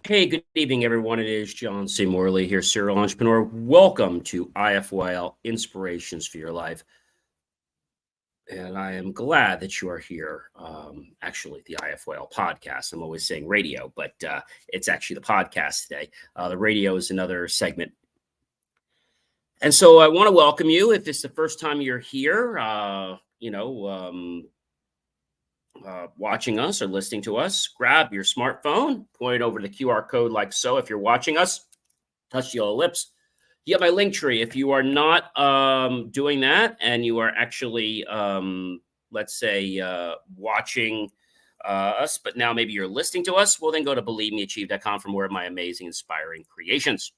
Hey, good evening, everyone. It is John C. Morley here, serial entrepreneur. Welcome to IFYL Inspirations for Your Life. And I am glad that you are here. Actually, the IFYL podcast. I'm always saying radio, but it's actually the podcast today. The radio is another segment. And so I want to welcome you. If it's the first time you're here, watching us or listening to us, grab your smartphone, point over the QR code like so. If you're watching us, touch the yellow lips. You have my link tree. If you are not doing that and you are actually, let's say, watching us, but now maybe you're listening to us, well, then go to believemeachieve.com for more of my amazing, inspiring creations.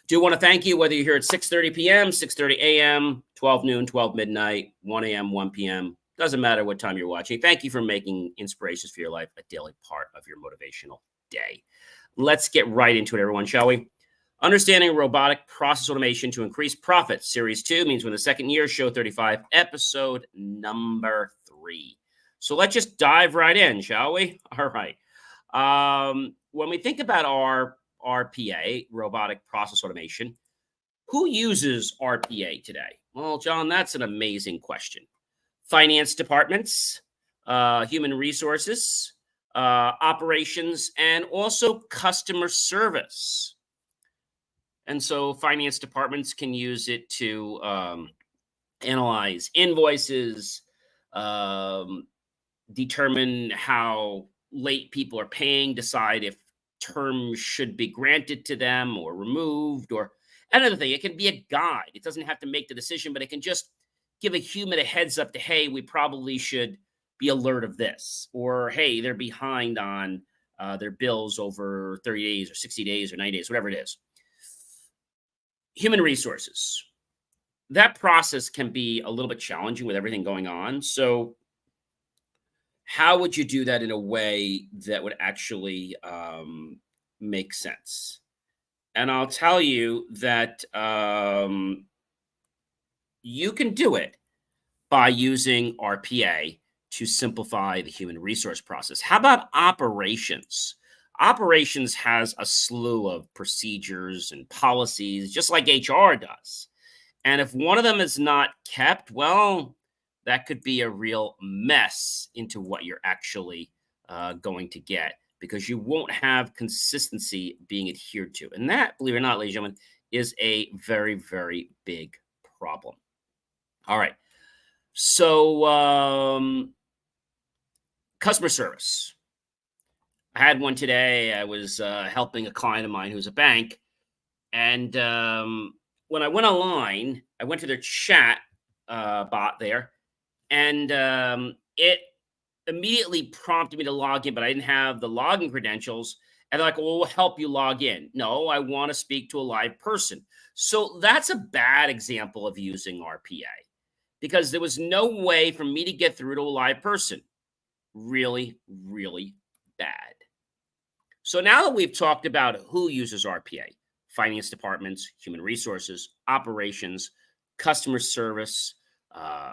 Do want to thank you, whether you're here at 6:30 p.m., 6:30 a.m., 12 noon, 12 midnight, 1 a.m., 1 p.m., doesn't matter what time you're watching. Thank you for making Inspirations for Your Life a daily part of your motivational day. Let's get right into it, everyone, shall we? Understanding Robotic Process Automation to Increase Profits. Series 2 means we're in the second year, show 35, episode number 3. So let's just dive right in, shall we? All right. When we think about our RPA, Robotic Process Automation, who uses RPA today? Well, John, that's an amazing question. Finance departments, human resources, operations, and also customer service. And so finance departments can use it to analyze invoices, determine how late people are paying, decide if terms should be granted to them or removed, or another thing. It can be a guide. It doesn't have to make the decision, but it can just give a human a heads up to, hey, we probably should be alert of this, or hey, they're behind on their bills over 30 days or 60 days or 90 days, whatever it is. Human resources. That process can be a little bit challenging with everything going on. So how would you do that in a way that would actually make sense? And I'll tell you that you can do it by using RPA to simplify the human resource process. How about operations? Operations has a slew of procedures and policies, just like HR does. And if one of them is not kept, well, that could be a real mess into what you're actually going to get, because you won't have consistency being adhered to. And that, believe it or not, ladies and gentlemen, is a very, very big problem. All right. So customer service. I had one today. I was helping a client of mine who's a bank. And when I went online, I went to their chat bot there, and it immediately prompted me to log in, but I didn't have the login credentials. And they're like, well, we'll help you log in. No, I want to speak to a live person. So that's a bad example of using RPA, because there was no way for me to get through to a live person. Really, really bad. So now that we've talked about who uses RPA, finance departments, human resources, operations, customer service,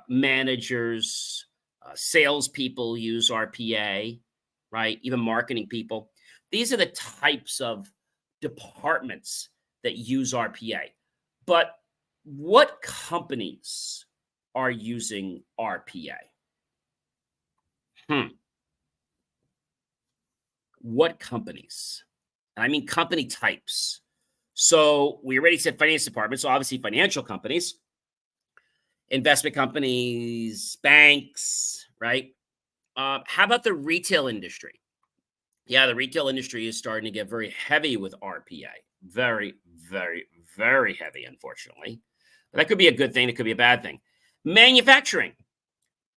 managers, salespeople use RPA, right? Even marketing people. These are the types of departments that use RPA. But what companies are using RPA? What companies? And I mean company types. So we already said finance departments, so obviously financial companies, investment companies, banks, right? How about the retail industry? Yeah, the retail industry is starting to get very heavy with RPA. Very, very, very heavy, unfortunately. But that could be a good thing. It could be a bad thing. Manufacturing.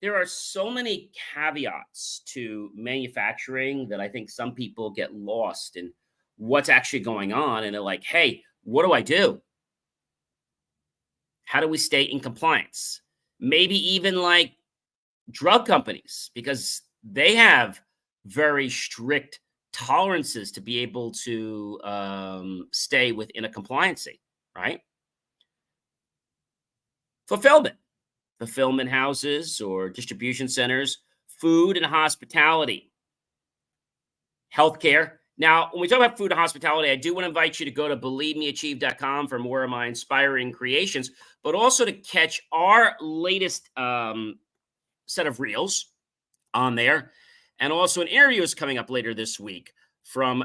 There are so many caveats to manufacturing that I think some people get lost in what's actually going on. And they're like, hey, what do I do? How do we stay in compliance? Maybe even like drug companies, because they have very strict tolerances to be able to stay within a compliancy, right? Fulfillment houses or distribution centers, food and hospitality, healthcare. Now, when we talk about food and hospitality, I do want to invite you to go to believemeachieve.com for more of my inspiring creations, but also to catch our latest set of reels on there. And also an interview is coming up later this week from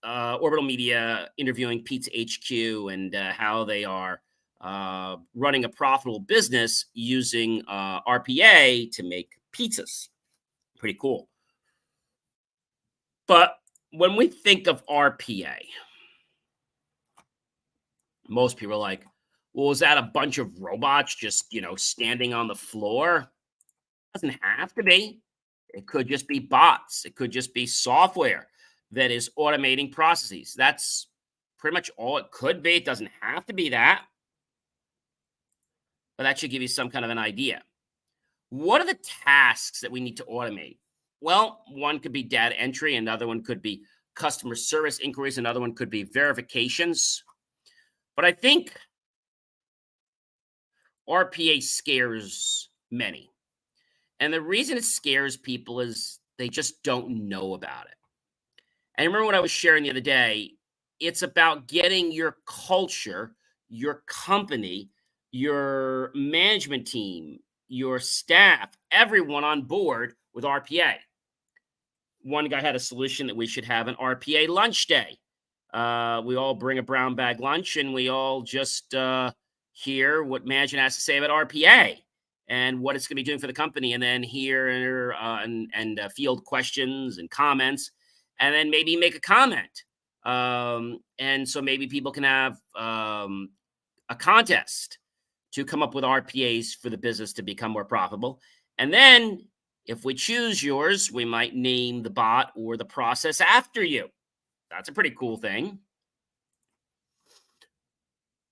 Orbital Media interviewing Pizza HQ and how they are running a profitable business using RPA to make pizzas. Pretty cool. But when we think of RPA, most people are like, well, is that a bunch of robots just, standing on the floor? Doesn't have to be. It could just be bots. It could just be software that is automating processes. That's pretty much all it could be. It doesn't have to be that, but that should give you some kind of an idea. What are the tasks that we need to automate? Well, one could be data entry, another one could be customer service inquiries, another one could be verifications. But I think RPA scares many. And the reason it scares people is they just don't know about it. And I remember what I was sharing the other day, it's about getting your culture, your company, your management team, your staff, everyone on board with RPA. One guy had a solution that we should have an RPA lunch day. We all bring a brown bag lunch and we all just hear what management has to say about RPA and what it's going to be doing for the company, and then hear and field questions and comments, and then maybe make a comment. And so maybe people can have a contest to come up with RPAs for the business to become more profitable. And then if we choose yours, we might name the bot or the process after you. That's a pretty cool thing.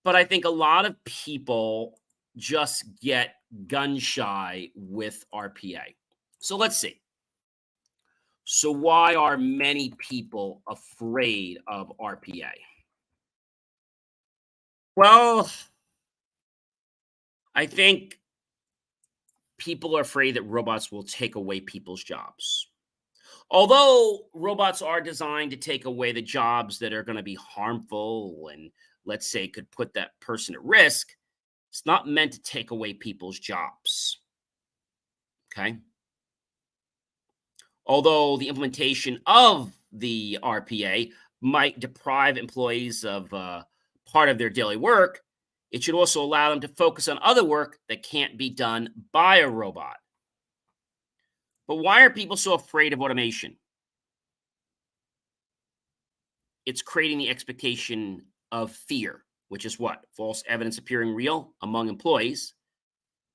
But I think a lot of people just get gun shy with RPA. So let's see. So why are many people afraid of RPA? Well, I think people are afraid that robots will take away people's jobs. Although robots are designed to take away the jobs that are going to be harmful and, let's say, could put that person at risk, it's not meant to take away people's jobs. Okay. Although the implementation of the RPA might deprive employees of part of their daily work, it should also allow them to focus on other work that can't be done by a robot. But why are people so afraid of automation? It's creating the expectation of fear, which is what? False evidence appearing real among employees.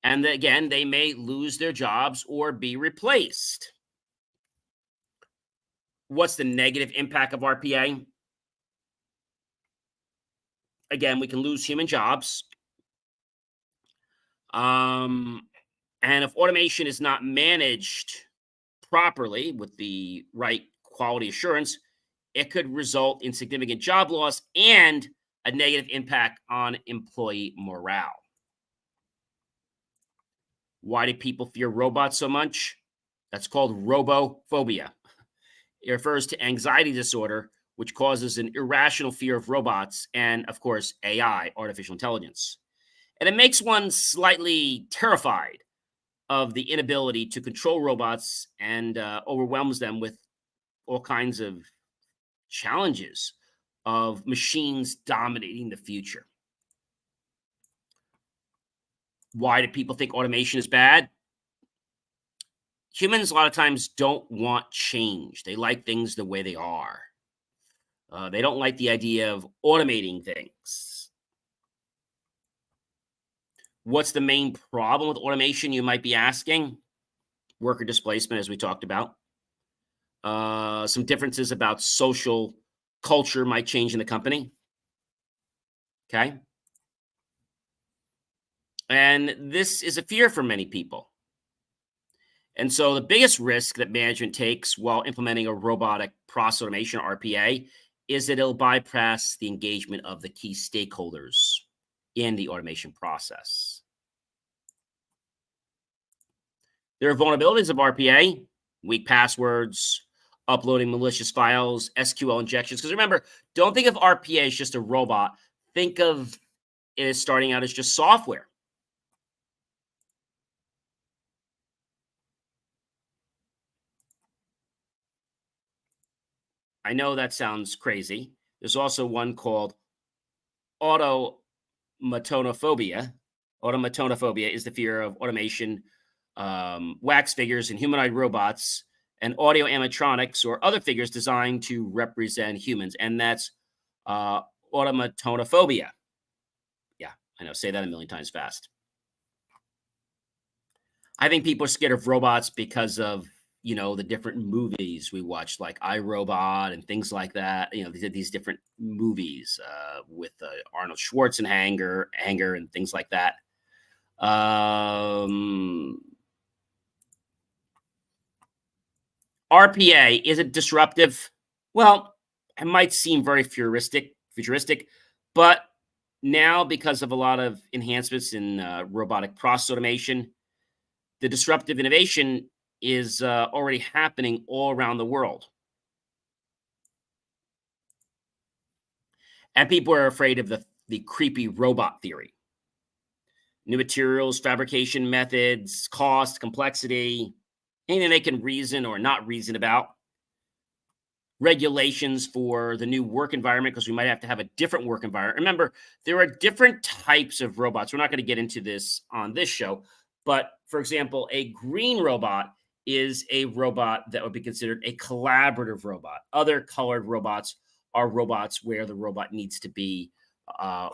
And again, they may lose their jobs or be replaced. What's the negative impact of RPA? Again, we can lose human jobs. And if automation is not managed properly with the right quality assurance, it could result in significant job loss and a negative impact on employee morale. Why do people fear robots so much? That's called robophobia. It refers to anxiety disorder, which causes an irrational fear of robots and, of course, AI, artificial intelligence. And it makes one slightly terrified of the inability to control robots and overwhelms them with all kinds of challenges of machines dominating the future. Why do people think automation is bad? Humans a lot of times don't want change. They like things the way they are. They don't like the idea of automating things. What's the main problem with automation, you might be asking? Worker displacement, as we talked about. Some differences about social culture might change in the company. Okay. And this is a fear for many people. And so the biggest risk that management takes while implementing a robotic process automation, RPA, is that it'll bypass the engagement of the key stakeholders in the automation process. There are vulnerabilities of RPA, weak passwords, uploading malicious files, SQL injections. Because remember, don't think of RPA as just a robot. Think of it as starting out as just software. I know that sounds crazy. There's also one called Automationophobia. Automationophobia is the fear of automation, wax figures, and humanoid robots, and audio animatronics or other figures designed to represent humans. And that's uh, automationophobia. Yeah, I know. Say that a million times fast. I think people are scared of robots because of the different movies we watched, like iRobot and things like that. These different movies with Arnold Schwarzenegger, and things like that. RPA, is it disruptive? Well, it might seem very futuristic, but now because of a lot of enhancements in robotic process automation, the disruptive innovation is already happening all around the world. And people are afraid of the creepy robot theory. New materials, fabrication methods, cost, complexity, anything they can reason or not reason about. Regulations for the new work environment, because we might have to have a different work environment. Remember, there are different types of robots. We're not going to get into this on this show, but for example, a green robot is a robot that would be considered a collaborative robot. Other colored robots are robots where the robot needs to be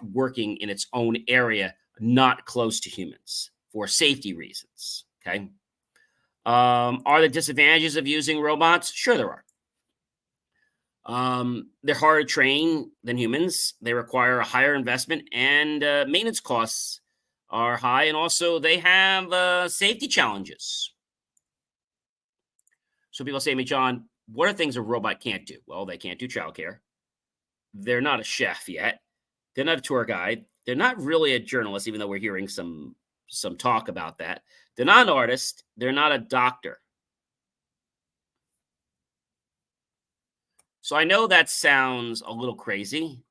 working in its own area, not close to humans for safety reasons. Okay. Are there disadvantages of using robots? Sure, there are. They're harder to train than humans. They require a higher investment, and maintenance costs are high. And also, they have safety challenges. So people say to me, John, what are things a robot can't do? Well, they can't do childcare. They're not a chef yet. They're not a tour guide. They're not really a journalist, even though we're hearing some talk about that. They're not an artist. They're not a doctor. So I know that sounds a little crazy.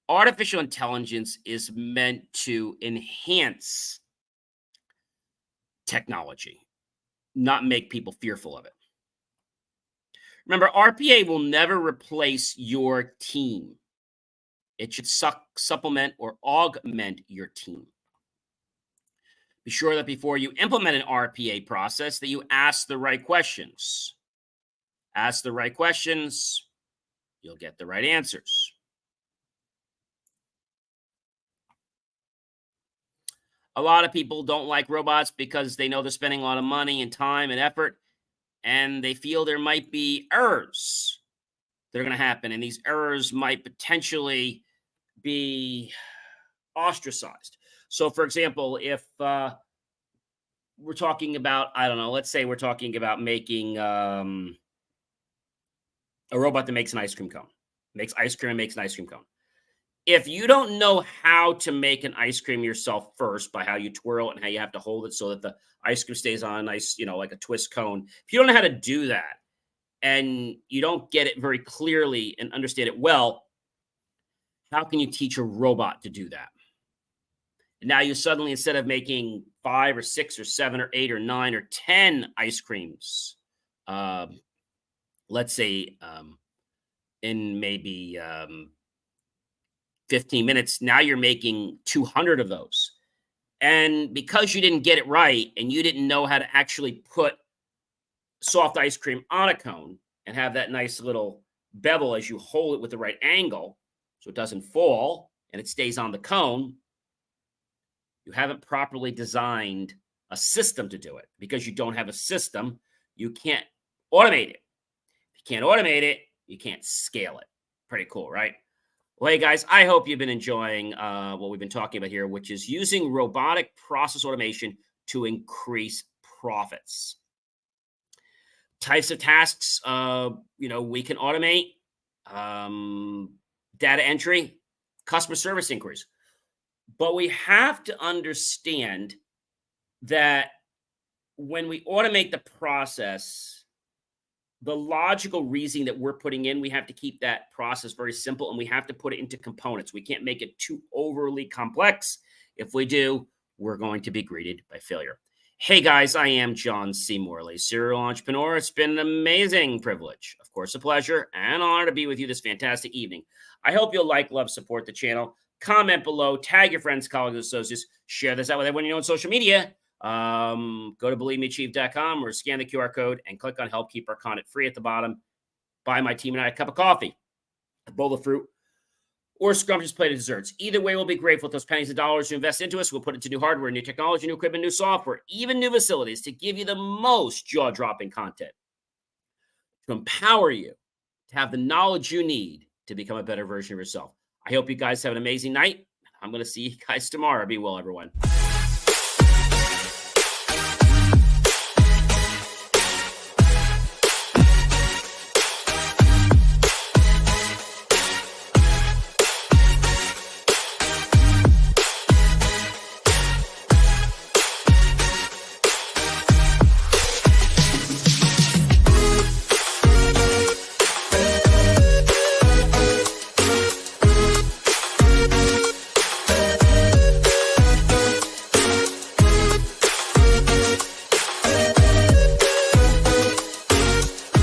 Artificial intelligence is meant to enhance technology, not make people fearful of it. Remember, RPA will never replace your team. It should supplement or augment your team. Be sure that before you implement an RPA process that you ask the right questions. Ask the right questions, you'll get the right answers. A lot of people don't like robots because they know they're spending a lot of money and time and effort, and they feel there might be errors that are going to happen. And these errors might potentially be ostracized. So, for example, if we're talking about, I don't know, let's say we're talking about making a robot that makes an ice cream cone, makes ice cream and makes an ice cream cone. If you don't know how to make an ice cream yourself first by how you twirl it and how you have to hold it so that the ice cream stays on a nice, like a twist cone, if you don't know how to do that and you don't get it very clearly and understand it well, how can you teach a robot to do that? And now you suddenly, instead of making 5 or 6 or 7 or 8 or 9 or 10 ice creams, let's say in maybe 15 minutes, now you're making 200 of those. And because you didn't get it right and you didn't know how to actually put soft ice cream on a cone and have that nice little bevel as you hold it with the right angle so it doesn't fall and it stays on the cone, you haven't properly designed a system to do it. Because you don't have a system, you can't automate it. If you can't automate it, you can't scale it. Pretty cool, right? Well, hey guys, I hope you've been enjoying what we've been talking about here, which is using robotic process automation to increase profits. Types of tasks, we can automate: data entry, customer service inquiries. But we have to understand that when we automate the process, the logical reasoning that we're putting in, we have to keep that process very simple and we have to put it into components. We can't make it too overly complex. If we do, we're going to be greeted by failure. Hey guys, I am John C. Morley, serial entrepreneur. It's been an amazing privilege, of course, a pleasure and honor to be with you this fantastic evening. I hope you'll like, love, support the channel. Comment below, tag your friends, colleagues, associates, share this out with everyone you know on social media. Go to believemeachieve.com or scan the QR code and click on help keep our content free at the bottom. Buy my team and I a cup of coffee, a bowl of fruit, or scrumptious plate of desserts. Either way, we'll be grateful with those pennies and dollars you invest into us. We'll put it to new hardware, new technology, new equipment, new software, even new facilities to give you the most jaw-dropping content to empower you to have the knowledge you need to become a better version of yourself. I hope you guys have an amazing night. I'm going to see you guys tomorrow. Be well, everyone.